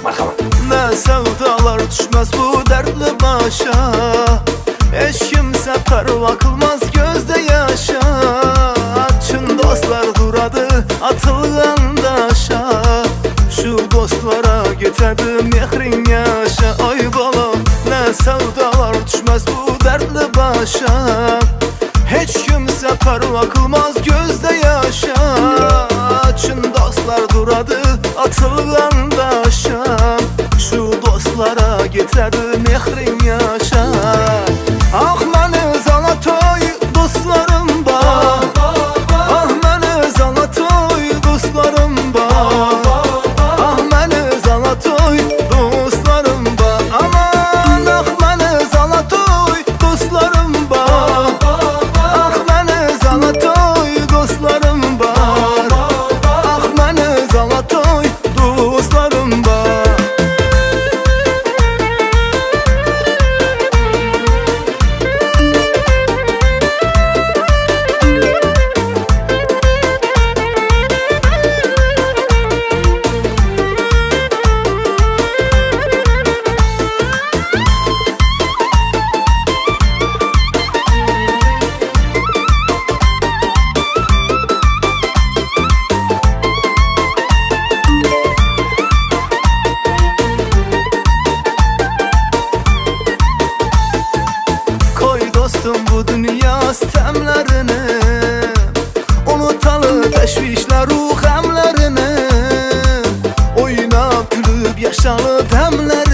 Marhaba. Ne sevdalar düşmez bu dertli başa. Hiç kimse perva kılmaz gözde yaşa. Çın dostlar duradı atılgan daşa. Şu dostlara getirdi mehrin yaşa. Ay bala ne sevdalar düşmez bu dertli başa. Hiç kimse perva kılmaz gözde yaşa. Çın dostlar duradı atılgan daşa. Şu dostlara getirdi mehrin yaşa. Ah məni Zalatoy dostlarım var. Ah məni Zalatoy dostlarım var. Ah məni Zalatoy dostlarım var. Aman ah məni Zalatoy dostlarım var. Ah məni Zalatoy dostlarım var. Ah məni Zalatoy dostlarım var. Dostum bu dünya sistemlerini unutalı teşvişler ruh hemlerini. Oynap gülüp yaşalı demlerini.